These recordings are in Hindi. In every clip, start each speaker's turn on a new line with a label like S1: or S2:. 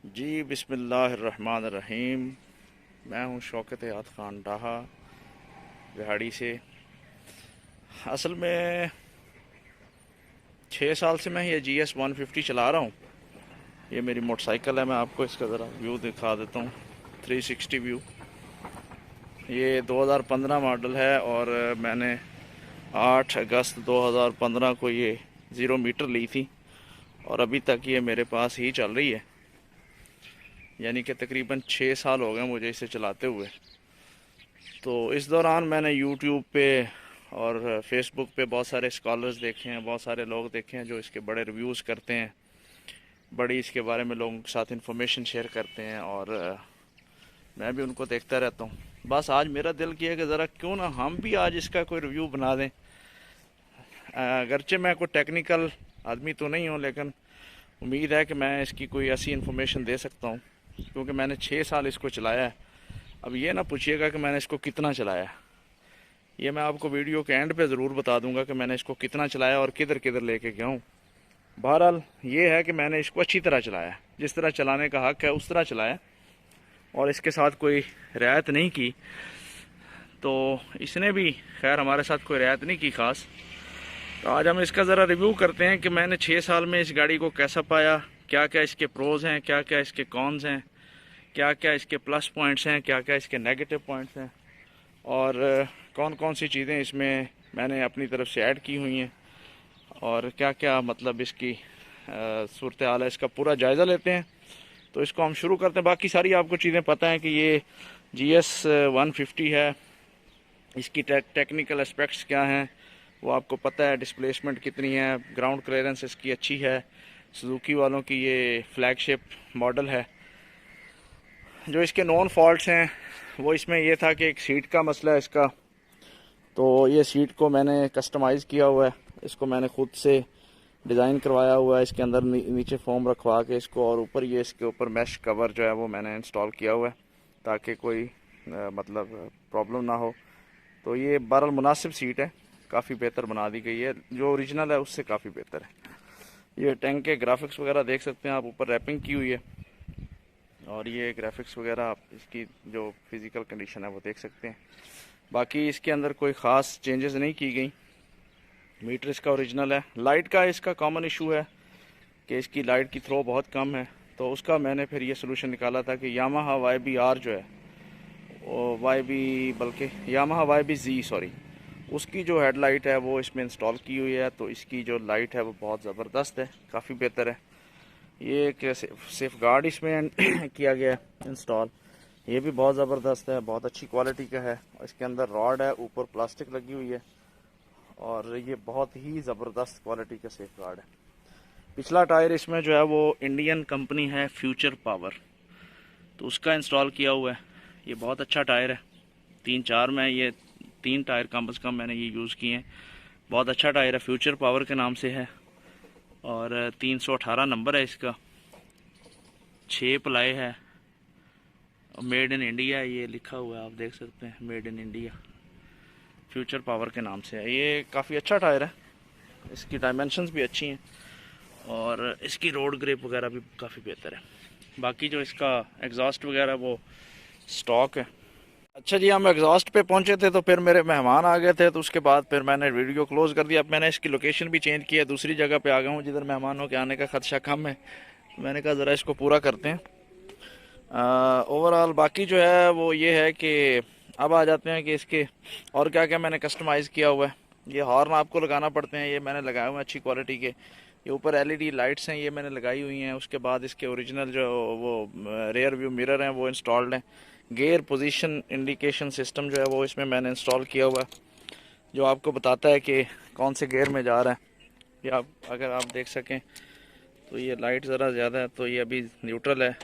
S1: जी बिस्मिल्लाहिर्रहमानिर्रहीम। मैं हूँ शौकत याद ख़ान डाहा, बिहाड़ी से। असल में 6 साल से मैं ये GS 150 चला रहा हूँ। ये मेरी मोटरसाइकिल है। मैं आपको इसका ज़रा व्यू दिखा देता हूँ, 360 व्यू। ये 2015 मॉडल है और मैंने 8 अगस्त 2015 को ये 0 मीटर ली थी और अभी तक ये मेरे पास ही चल रही है। यानी कि तकरीबन 6 साल हो गए मुझे इसे चलाते हुए। तो इस दौरान मैंने यूट्यूब पे और फेसबुक पे बहुत सारे स्कॉलर्स देखे हैं, बहुत सारे लोग देखे हैं जो इसके बड़े रिव्यूज़ करते हैं, बड़ी इसके बारे में लोगों के साथ इंफॉर्मेशन शेयर करते हैं और मैं भी उनको देखता रहता हूँ। बस आज मेरा दिल किया कि ज़रा क्यों ना हम भी आज इसका कोई रिव्यू बना दें। अगरचे मैं कोई टेक्निकल आदमी तो नहीं हूँ, लेकिन उम्मीद है कि मैं इसकी कोई ऐसी इन्फॉर्मेशन दे सकता हूँ, क्योंकि मैंने 6 साल इसको चलाया है। अब ये ना पूछिएगा कि मैंने इसको कितना चलाया है, ये मैं आपको वीडियो के एंड पे ज़रूर बता दूंगा कि मैंने इसको कितना चलाया और किधर किधर लेके गया हूँ। बहरहाल ये है कि मैंने इसको अच्छी तरह चलाया, जिस तरह चलाने का हक है उस तरह चलाया, और इसके साथ कोई रियायत नहीं की। तो इसने भी खैर हमारे साथ कोई रियायत नहीं की ख़ास। तो आज हम इसका ज़रा रिव्यू करते हैं कि मैंने 6 साल में इस गाड़ी को कैसा पाया, क्या क्या इसके प्रोज़ हैं, क्या क्या इसके कॉन्स हैं, क्या क्या इसके प्लस पॉइंट्स हैं, क्या क्या इसके नेगेटिव पॉइंट्स हैं, और कौन कौन सी चीज़ें इसमें मैंने अपनी तरफ से ऐड की हुई हैं, और क्या क्या मतलब इसकी सूरत हाल है। इसका पूरा जायज़ा लेते हैं। तो इसको हम शुरू करते हैं। बाकी सारी आपको चीज़ें पता हैं कि ये GS 150 है। इसकी टेक्निकल एस्पेक्ट्स क्या हैं वो आपको पता है। डिस्प्लेसमेंट कितनी है, ग्राउंड क्लियरेंस इसकी अच्छी है। सुजुकी वालों की ये फ्लैगशिप मॉडल है। जो इसके नॉन फॉल्ट्स हैं वो इसमें ये था कि एक सीट का मसला है इसका। तो ये सीट को मैंने कस्टमाइज़ किया हुआ है, इसको मैंने खुद से डिज़ाइन करवाया हुआ है। इसके अंदर नीचे फोम रखवा के इसको, और ऊपर ये इसके ऊपर मैश कवर जो है वो मैंने इंस्टॉल किया हुआ है ताकि कोई मतलब प्रॉब्लम ना हो। तो ये बहरहाल मुनासिब सीट है, काफ़ी बेहतर बना दी गई है, जो ओरिजिनल है उससे काफ़ी बेहतर है। ये टैंक के ग्राफिक्स वगैरह देख सकते हैं आप, ऊपर रैपिंग की हुई है, और ये ग्राफिक्स वगैरह आप इसकी जो फिज़िकल कंडीशन है वो देख सकते हैं। बाकी इसके अंदर कोई ख़ास चेंजेस नहीं की गई। मीटर इसका ओरिजिनल है। लाइट का इसका कॉमन इशू है कि इसकी लाइट की थ्रो बहुत कम है। तो उसका मैंने फिर ये सोल्यूशन निकाला था कि यामाहा YB-R जो है, वो बल्कि यामाहा YB-Z सॉरी, उसकी जो हेडलाइट है वो इसमें इंस्टॉल की हुई है। तो इसकी जो लाइट है वो बहुत ज़बरदस्त है, काफ़ी बेहतर है। ये एक सेफ गार्ड इसमें किया गया है इंस्टॉल, ये भी बहुत ज़बरदस्त है, बहुत अच्छी क्वालिटी का है। इसके अंदर रॉड है, ऊपर प्लास्टिक लगी हुई है, और ये बहुत ही ज़बरदस्त क्वालिटी का सेफ गार्ड है। पिछला टायर इसमें जो है वो इंडियन कंपनी है फ्यूचर पावर, तो उसका इंस्टॉल किया हुआ है। ये बहुत अच्छा टायर है। 3-4 में ये 3 टायर कम से कम मैंने ये यूज़ किए हैं। बहुत अच्छा टायर है, फ्यूचर पावर के नाम से है, और 318 नंबर है इसका। 6 प्लाई है, मेड इन इंडिया ये लिखा हुआ है, आप देख सकते हैं, made in India, future power के नाम से है। ये काफ़ी अच्छा टायर है, इसकी डायमेंशंस भी अच्छी हैं, और इसकी रोड ग्रिप वगैरह भी काफ़ी बेहतर है। बाकी जो इसका एग्जॉस्ट वगैरह वो स्टॉक है। अच्छा जी, हम एग्जॉस्ट पे पहुंचे थे तो फिर मेरे मेहमान आ गए थे, तो उसके बाद फिर मैंने वीडियो क्लोज कर दिया। अब मैंने इसकी लोकेशन भी चेंज की है, दूसरी जगह पे आ गया हूँ जिधर मेहमानों के आने का खदशा कम है। तो मैंने कहा ज़रा इसको पूरा करते हैं। ओवरऑल बाकी जो है वो ये है कि अब आ जाते हैं कि इसके और क्या क्या मैंने कस्टमाइज़ किया हुआ है। ये हॉर्न आपको लगाना पड़ते हैं, ये मैंने लगाए हुए हैं अच्छी क्वालिटी के। ये ऊपर LED लाइट्स हैं, ये मैंने लगाई हुई हैं। उसके बाद इसके ओरिजिनल जो वो रेयर व्यू मिरर हैं वो इंस्टॉल्ड हैं। गियर पोजीशन इंडिकेशन सिस्टम जो है वो इसमें मैंने इंस्टॉल किया हुआ है, जो आपको बताता है कि कौन से गियर में जा रहा है। ये आप अगर आप देख सकें तो ये लाइट ज़रा ज़्यादा है, तो ये अभी न्यूट्रल है,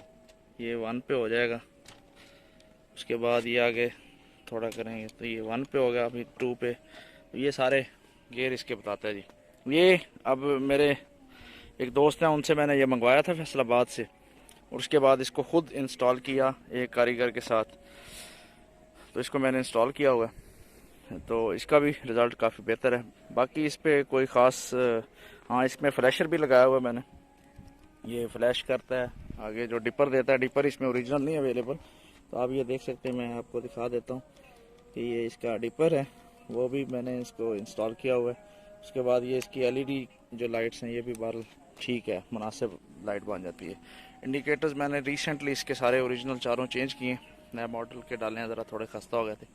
S1: ये 1 पे हो जाएगा। उसके बाद ये आगे थोड़ा करेंगे तो ये 1 पे होगा, अभी 2 पे। तो ये सारे गियर इसके बताता है जी। ये अब मेरे एक दोस्त हैं, उनसे मैंने ये मंगवाया था फैसलाबाद से, और उसके बाद इसको खुद इंस्टॉल किया एक कारीगर के साथ। तो इसको मैंने इंस्टॉल किया हुआ है, तो इसका भी रिज़ल्ट काफ़ी बेहतर है। बाकी इस पर कोई ख़ास हाँ, इसमें फ्लैशर भी लगाया हुआ है मैंने, ये फ्लैश करता है आगे जो डिपर देता है, डिपर इसमें ओरिजिनल नहीं अवेलेबल, तो आप ये देख सकते हैं। मैं आपको दिखा देता हूँ कि ये इसका डिपर है, वो भी मैंने इसको इंस्टॉल किया हुआ है। उसके बाद ये इसकी एलईडी जो लाइट्स हैं ये भी बार ठीक है, मुनासिब लाइट बन जाती है। इंडिकेटर्स मैंने रिसेंटली इसके सारे ओरिजिनल चारों चेंज किए, नए मॉडल के डाले हैं, ज़रा थोड़े खस्ता हो गए थे।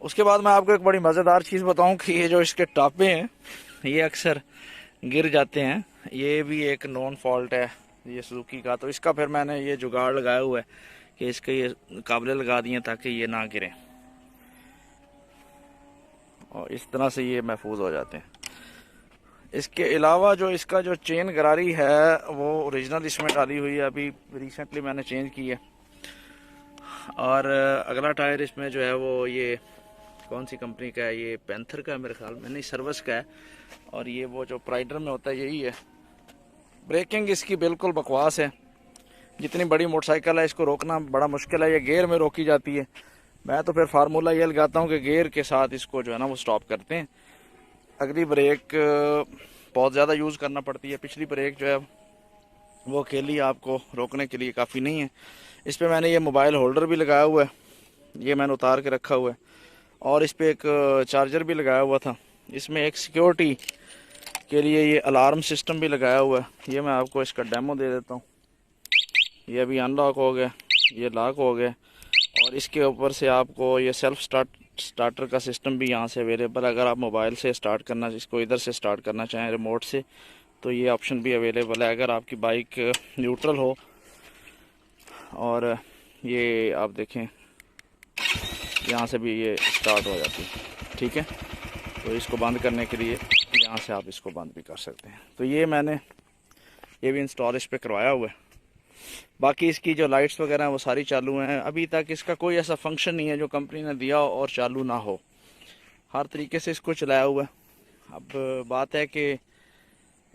S1: उसके बाद मैं आपको एक बड़ी मज़ेदार चीज़ बताऊं कि ये जो इसके टापे हैं ये अक्सर गिर जाते हैं। ये भी एक नॉन फॉल्ट है ये सुजुकी का, तो इसका फिर मैंने ये जुगाड़ लगाया हुआ है कि इसके ये काबले लगा दिए ताकि ये ना गिरें, और इस तरह से ये महफूज हो जाते हैं। इसके अलावा जो इसका जो चेन गरारी है वो ओरिजिनल इसमें डाली हुई है, अभी रिसेंटली मैंने चेंज की है। और अगला टायर इसमें जो है वो ये कौन सी कंपनी का है, ये पैंथर का है मेरे ख्याल में, नहीं सर्विस का है। और ये वो जो प्राइडर में होता है यही है। ब्रेकिंग इसकी बिल्कुल बकवास है, जितनी बड़ी मोटरसाइकिल है इसको रोकना बड़ा मुश्किल है। ये गियर में रोकी जाती है, मैं तो फिर फार्मूला ये लगाता हूँ कि गियर के साथ इसको जो है ना वो स्टॉप करते हैं। अगली ब्रेक बहुत ज़्यादा यूज़ करना पड़ती है, पिछली ब्रेक जो है वो अकेली आपको रोकने के लिए काफ़ी नहीं है। इस पर मैंने ये मोबाइल होल्डर भी लगाया हुआ है, ये मैंने उतार के रखा हुआ है, और इस पर एक चार्जर भी लगाया हुआ था। इसमें एक सिक्योरिटी के लिए ये अलार्म सिस्टम भी लगाया हुआ है। ये मैं आपको इसका डेमो दे देता हूँ। ये अभी अनलॉक हो गया, ये लॉक हो गया, और इसके ऊपर से आपको ये सेल्फ स्टार्टर का सिस्टम भी यहाँ से अवेलेबल। अगर आप मोबाइल से स्टार्ट करना, इसको इधर से स्टार्ट करना चाहें रिमोट से, तो ये ऑप्शन भी अवेलेबल है। अगर आपकी बाइक न्यूट्रल हो, और ये आप देखें यहाँ से भी ये स्टार्ट हो जाती है, ठीक है। तो इसको बंद करने के लिए यहाँ से आप इसको बंद भी कर सकते हैं। तो ये मैंने ये भी इंस्टॉल इस पर करवाया हुआ है। बाकी इसकी जो लाइट्स वगैरह हैं वो सारी चालू हैं। अभी तक इसका कोई ऐसा फंक्शन नहीं है जो कंपनी ने दिया और चालू ना हो, हर तरीके से इसको चलाया हुआ है। अब बात है कि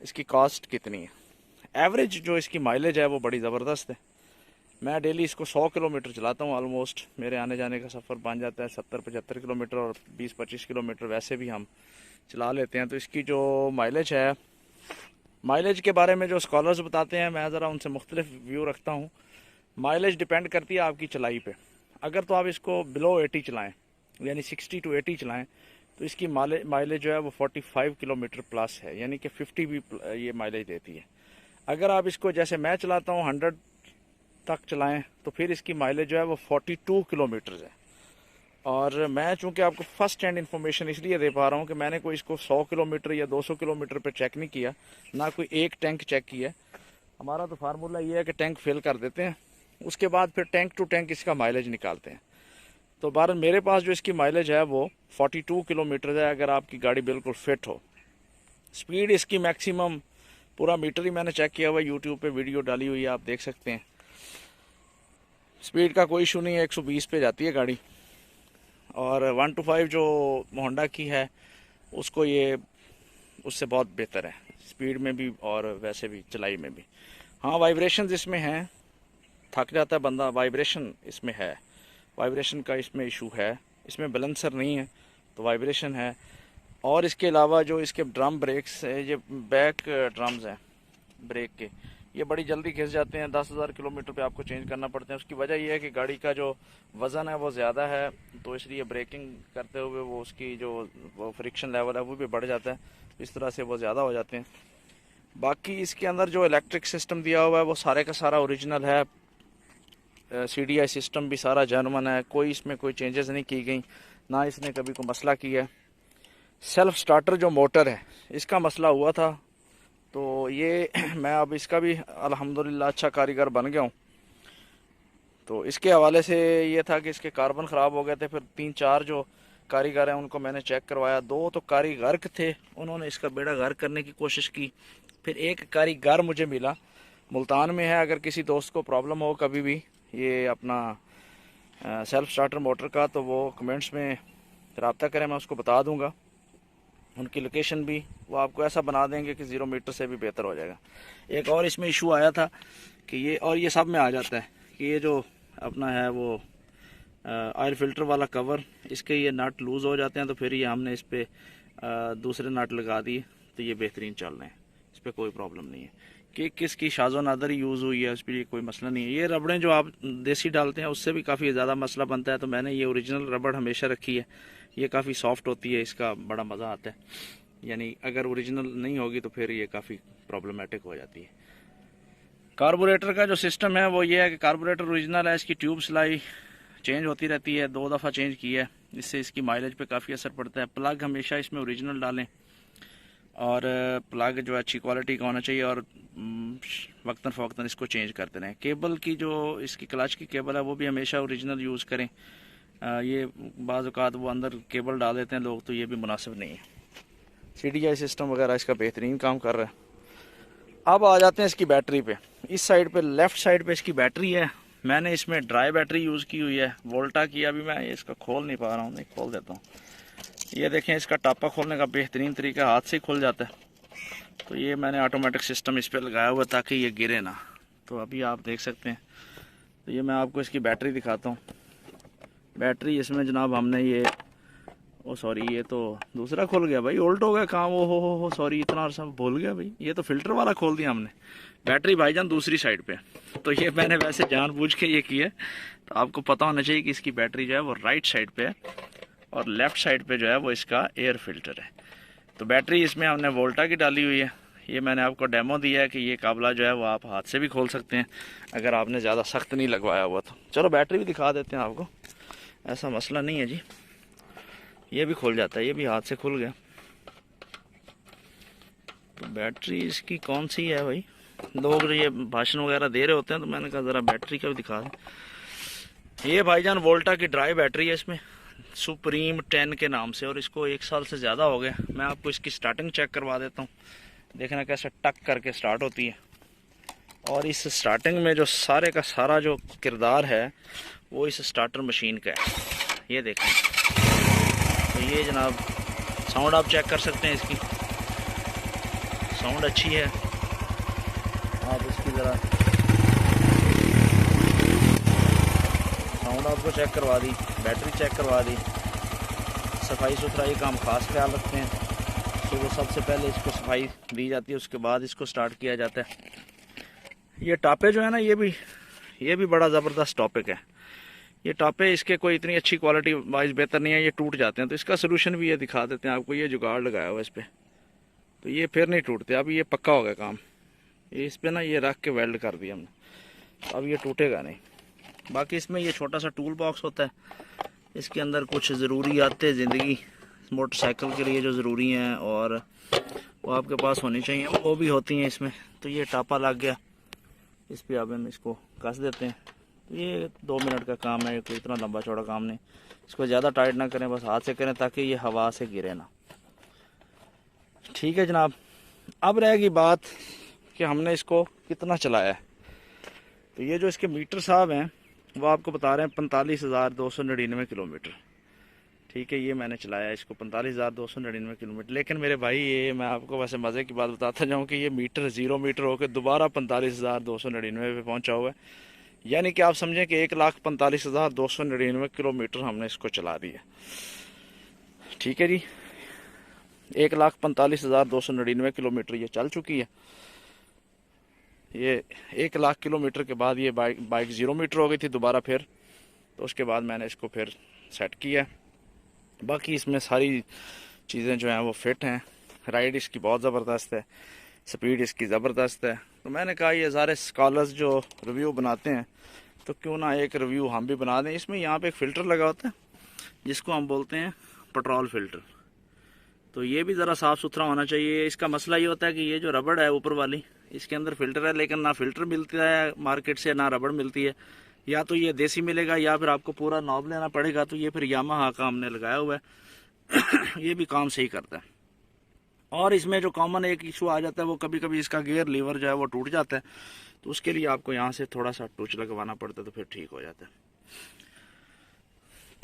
S1: इसकी कॉस्ट कितनी है। एवरेज जो इसकी माइलेज है वो बड़ी ज़बरदस्त है। मैं डेली इसको 100 किलोमीटर चलाता हूँ ऑलमोस्ट। मेरे आने जाने का सफ़र बन जाता है 70-75 किलोमीटर, और 20-25 किलोमीटर वैसे भी हम चला लेते हैं। तो इसकी जो माइलेज है, माइलेज के बारे में जो स्कॉलर्स बताते हैं, मैं ज़रा उनसे मुख्तलिफ व्यू रखता हूँ। माइलेज डिपेंड करती है आपकी चलाई पे। अगर तो आप इसको बिलो 80 चलाएँ, यानी 60 to 80 चलाएँ, तो इसकी माइलेज जो है वो 45 किलोमीटर प्लस है, यानी कि 50 भी ये माइलेज देती है। अगर आप इसको जैसे मैं चलाता हूँ 100 तक चलाएं, तो फिर इसकी माइलेज जो है वो 42 किलोमीटर है। और मैं चूंकि आपको फर्स्ट हैंड इन्फॉर्मेशन इसलिए दे पा रहा हूँ कि मैंने कोई इसको 100 किलोमीटर या 200 किलोमीटर पे चेक नहीं किया, ना कोई एक टैंक चेक किया। हमारा तो फार्मूला ये है कि टैंक फिल कर देते हैं, उसके बाद फिर टैंक टू टैंक इसका माइलेज निकालते हैं। तो बहरहाल मेरे पास जो इसकी माइलेज है वो 42 किलोमीटर है, अगर आपकी गाड़ी बिल्कुल फिट हो। स्पीड इसकी मैक्सिमम पूरा मीटर ही मैंने चेक किया हुआ, यूट्यूब पे वीडियो डाली हुई है, आप देख सकते हैं। स्पीड का कोई इशू नहीं है, 120 पे जाती है गाड़ी। और 125 जो होंडा की है उसको ये उससे बहुत बेहतर है, स्पीड में भी और वैसे भी चलाई में भी। हाँ, वाइब्रेशंस इसमें हैं, थक जाता है बंदा, वाइब्रेशन इसमें है, वाइब्रेशन का इसमें इशू है। इसमें बैलेंसर नहीं है तो वाइब्रेशन है। और इसके अलावा जो इसके ड्रम ब्रेक्स, ये बैक ड्रम्स हैं ब्रेक के, ये बड़ी जल्दी घिस जाते हैं। 10,000 किलोमीटर पे आपको चेंज करना पड़ते हैं। उसकी वजह यह है कि गाड़ी का जो वज़न है वो ज़्यादा है, तो इसलिए ब्रेकिंग करते हुए वो उसकी जो वो फ्रिक्शन लेवल है वो भी बढ़ जाता है, इस तरह से वो ज़्यादा हो जाते हैं। बाकी इसके अंदर जो इलेक्ट्रिक सिस्टम दिया हुआ है वो सारे का सारा ओरिजिनल है। CDI सिस्टम भी सारा जर्मन है, कोई इसमें कोई चेंजेस नहीं की गई, ना इसने कभी कोई मसला किया है। सेल्फ स्टार्टर जो मोटर है इसका मसला हुआ था, तो ये मैं अब इसका भी अल्हम्दुलिल्लाह अच्छा कारीगर बन गया हूँ। तो इसके हवाले से ये था कि इसके कार्बन ख़राब हो गए थे, फिर 3-4 जो कारीगर हैं उनको मैंने चेक करवाया। 2 तो कारीगर थे, उन्होंने इसका बेड़ा गर्क करने की कोशिश की। फिर एक कारीगर मुझे मिला, मुल्तान में है। अगर किसी दोस्त को प्रॉब्लम हो कभी भी ये अपना सेल्फ स्टार्टर मोटर का, तो वो कमेंट्स में रब्ता करें, मैं उसको बता दूंगा उनकी लोकेशन भी। वो आपको ऐसा बना देंगे कि 0 मीटर से भी बेहतर हो जाएगा। एक और इसमें इशू आया था कि ये, और ये सब में आ जाता है कि ये जो अपना है वो ऑयल फिल्टर वाला कवर, इसके ये नट लूज़ हो जाते हैं, तो फिर ये हमने इस पर दूसरे नट लगा दिए, तो ये बेहतरीन चल रहे हैं, इस पर कोई प्रॉब्लम नहीं है। कि किसकी शाज़ो नादर यूज़ हुई है, उस पर कोई मसला नहीं है। ये रबड़ें जो आप देसी डालते हैं उससे भी काफ़ी ज़्यादा मसला बनता है, तो मैंने ये ओरिजिनल रबड़ हमेशा रखी है। ये काफ़ी सॉफ्ट होती है, इसका बड़ा मज़ा आता है। यानी अगर ओरिजिनल नहीं होगी तो फिर ये काफ़ी प्रॉब्लमेटिक हो जाती है। कार्बोरेटर का जो सिस्टम है वो ये है कि कार्बोरेटर ओरिजिनल है, इसकी ट्यूब सिलाई चेंज होती रहती है, 2 दफ़ा चेंज की है, इससे इसकी माइलेज पे काफ़ी असर पड़ता है। प्लग हमेशा इसमें ओरिजिनल डालें और प्लग जो अच्छी क्वालिटी का होना चाहिए और वक्तन फ़वक्तन इसको चेंज करते रहें। केबल की जो इसकी क्लच की केबल है वो भी हमेशा ओरिजिनल यूज़ करें। ये बाज़ औक़ात वो अंदर केबल डाल देते हैं लोग, तो ये भी मुनासिब नहीं है। CDI सिस्टम वगैरह इसका बेहतरीन काम कर रहा है। अब आ जाते हैं इसकी बैटरी पे। इस साइड पे लेफ़्ट साइड पे इसकी बैटरी है। मैंने इसमें ड्राई बैटरी यूज़ की हुई है, वोल्टा की। अभी मैं इसका खोल नहीं पा रहा हूँ, नहीं खोल देता हूँ। ये देखें, इसका टापा खोलने का बेहतरीन तरीका, हाथ से खुल जाता है। तो ये मैंने ऑटोमेटिक सिस्टम इस पर लगाया हुआ ताकि ये गिरे ना। तो अभी आप देख सकते हैं। तो ये मैं आपको इसकी बैटरी दिखाता हूँ। बैटरी इसमें जनाब हमने ये सॉरी, ये तो दूसरा खुल गया भाई, उल्ट हो गया काम। हो सॉरी, इतना अर्सा भूल गया भाई, ये तो फिल्टर वाला खोल दिया हमने। बैटरी भाईजान दूसरी साइड पे, तो ये मैंने वैसे जानबूझ के ये किया। तो आपको पता होना चाहिए कि इसकी बैटरी जो है वो राइट साइड पे है और लेफ़्ट साइड पे जो है वो इसका एयर फिल्टर है। तो बैटरी इसमें हमने वोल्टा की डाली हुई है। ये मैंने आपको डेमो दिया है कि ये काबला जो है वो आप हाथ से भी खोल सकते हैं अगर आपने ज़्यादा सख्त नहीं लगवाया हुआ तो। चलो बैटरी भी दिखा देते हैं आपको, ऐसा मसला नहीं है जी। ये भी खुल जाता है, ये भी हाथ से खुल गया। तो बैटरी इसकी कौन सी है भाई, लोग ये भाषण वगैरह दे रहे होते हैं तो मैंने कहा ज़रा बैटरी का भी दिखा दें। ये भाईजान वोल्टा की ड्राई बैटरी है, इसमें सुप्रीम 10 के नाम से, और इसको 1 साल से ज़्यादा हो गया। मैं आपको इसकी स्टार्टिंग चेक करवा देता हूँ, देखना कैसे टक करके स्टार्ट होती है। और इस स्टार्टिंग में जो सारे का सारा जो किरदार है वो इस स्टार्टर मशीन का है। ये देखें, तो ये जनाब साउंड आप चेक कर सकते हैं, इसकी साउंड अच्छी है। आप इसकी ज़रा साउंड आपको चेक करवा दी, बैटरी चेक करवा दी। सफाई सुथराई का हम ख़ास ख्याल रखते हैं। सुबह सबसे पहले इसको सफाई दी जाती है, उसके बाद इसको स्टार्ट किया जाता है। ये टापे जो है ना, ये भी बड़ा ज़बरदस्त टॉपिक है। ये टापे इसके कोई इतनी अच्छी क्वालिटी वाइज बेहतर नहीं है, ये टूट जाते हैं। तो इसका सोल्यूशन भी ये दिखा देते हैं आपको। ये जुगाड़ लगाया हुआ इस पर, तो ये फिर नहीं टूटते। अब ये पक्का हो गया काम। ये इस पर ना ये रख के वेल्ड कर दिया हमने, तो अब ये टूटेगा नहीं। बाकी इसमें ये छोटा सा टूल बॉक्स होता है, इसके अंदर कुछ ज़रूरी आते ज़िंदगी मोटरसाइकिल के लिए जो ज़रूरी हैं और वो आपके पास होनी चाहिए, वो भी होती हैं इसमें। तो ये टापा लग गया, इस पर अब हम इसको कस देते हैं। तो ये 2 मिनट का काम है, कोई इतना लंबा चौड़ा काम नहीं। इसको ज़्यादा टाइट ना करें, बस हाथ से करें ताकि ये हवा से गिरे ना। ठीक है जनाब। अब रहेगी बात कि हमने इसको कितना चलाया है। तो ये जो इसके मीटर साहब हैं वो आपको बता रहे हैं 45,299 किलोमीटर। ठीक है, ये मैंने चलाया इसको 45,299 किलोमीटर। लेकिन मेरे भाई, ये मैं आपको वैसे मज़े की बात बताता जाऊँ कि ये मीटर 0 मीटर होकर दोबारा 45,299 पे पहुँचा हुआ है। यानी कि आप समझें कि 1,45,299 किलोमीटर हमने इसको चला दिया। ठीक है जी, 1,45,299 किलोमीटर ये चल चुकी है। ये 1,00,000 किलोमीटर के बाद ये बाइक 0 मीटर हो गई थी दोबारा फिर। तो उसके बाद मैंने इसको फिर सेट किया। बाकी इसमें सारी चीज़ें जो हैं वो फिट हैं। राइड इसकी बहुत ज़बरदस्त है, स्पीड इसकी ज़बरदस्त है। तो मैंने कहा ये सारे स्कॉलर्स जो रिव्यू बनाते हैं तो क्यों ना एक रिव्यू हम भी बना दें। इसमें यहाँ पे एक फ़िल्टर लगा होता है जिसको हम बोलते हैं पेट्रोल फ़िल्टर। तो ये भी ज़रा साफ़ सुथरा होना चाहिए। इसका मसला ये होता है कि ये जो रबड़ है ऊपर वाली, इसके अंदर फ़िल्टर है, लेकिन ना फ़िल्टर मिलता है मार्केट से, ना रबड़ मिलती है। या तो ये देसी मिलेगा या फिर आपको पूरा नॉब लेना पड़ेगा। तो ये फिर यामाहा का हमने लगाया हुआ है। ये भी काम सही करता है। और इसमें जो कॉमन एक इशू आ जाता है वो कभी कभी इसका गियर लीवर जो है वो टूट जाता है। तो उसके लिए आपको यहाँ से थोड़ा सा टूच लगवाना पड़ता है, तो फिर ठीक हो जाता है।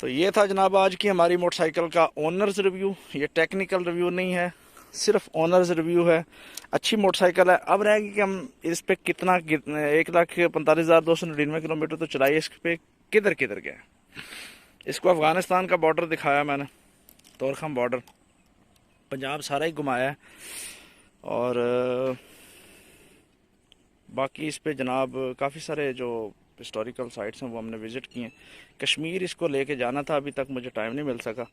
S1: तो ये था जनाब आज की हमारी मोटरसाइकिल का ओनर्स रिव्यू। ये टेक्निकल रिव्यू नहीं है, सिर्फ ओनर्स रिव्यू है। अच्छी मोटरसाइकिल है। अब रहेगी कि हम इस पर कितना 1,45,299 किलोमीटर तो चलाइए, इस पर किधर किधर गए। इसको अफ़गानिस्तान का बॉर्डर दिखाया मैंने, तोरखम बॉर्डर, पंजाब सारा ही घुमाया है। और बाकी इस पे जनाब काफ़ी सारे जो हिस्टोरिकल साइट्स हैं वो हमने विज़िट किए हैं। कश्मीर इसको लेके जाना था, अभी तक मुझे टाइम नहीं मिल सका,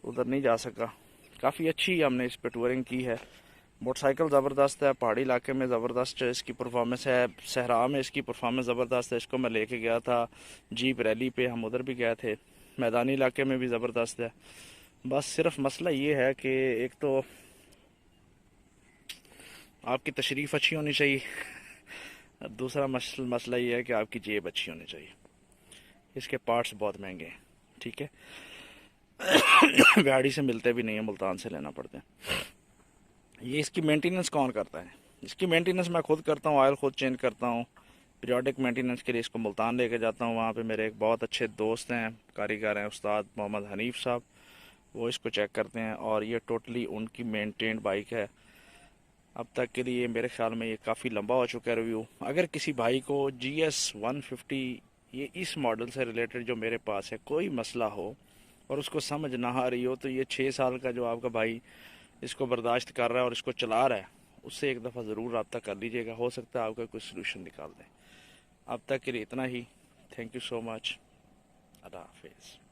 S1: उधर नहीं जा सका। काफ़ी अच्छी हमने इस पे टूरिंग की है। मोटरसाइकिल ज़बरदस्त है, पहाड़ी इलाके में ज़बरदस्त इसकी परफॉर्मेंस है, सहरा में इसकी परफॉर्मेंस ज़बरदस्त है। इसको मैं लेके गया था जीप रैली पे, हम उधर भी गए थे। मैदानी इलाके में भी ज़बरदस्त है। बस सिर्फ मसला ये है कि एक तो आपकी तशरीफ़ अच्छी होनी चाहिए, और दूसरा मसला ये है कि आपकी जेब अच्छी होनी चाहिए। इसके पार्ट्स बहुत महंगे हैं, ठीक है। गाड़ी से मिलते भी नहीं है, मुल्तान से लेना पड़ते हैं। ये इसकी मेंटेनेंस कौन करता है? इसकी मेंटेनेंस मैं खुद करता हूँ, ऑयल खुद चेंज करता हूँ। पीरियोडिक मेंटेनेंस के लिए इसको मुल्तान लेके जाता हूँ। वहाँ पे मेरे एक बहुत अच्छे दोस्त हैं, कारीगर हैं, उस्ताद मोहम्मद हनीफ साहब, वो इसको चेक करते हैं और ये टोटली उनकी मेंटेन्ड बाइक है। अब तक के लिए मेरे ख्याल में ये काफ़ी लंबा हो चुका है रिव्यू। अगर किसी भाई को GS 150 ये इस मॉडल से रिलेटेड जो मेरे पास है कोई मसला हो और उसको समझ ना आ रही हो, तो ये 6 साल का जो आपका भाई इसको बर्दाश्त कर रहा है और इसको चला रहा है, उससे एक दफ़ा ज़रूर रब्ता कर लीजिएगा, हो सकता है आपका कोई सोल्यूशन निकाल दें। अब तक के लिए इतना ही। Thank you so much. अल्लाह हाफिज़।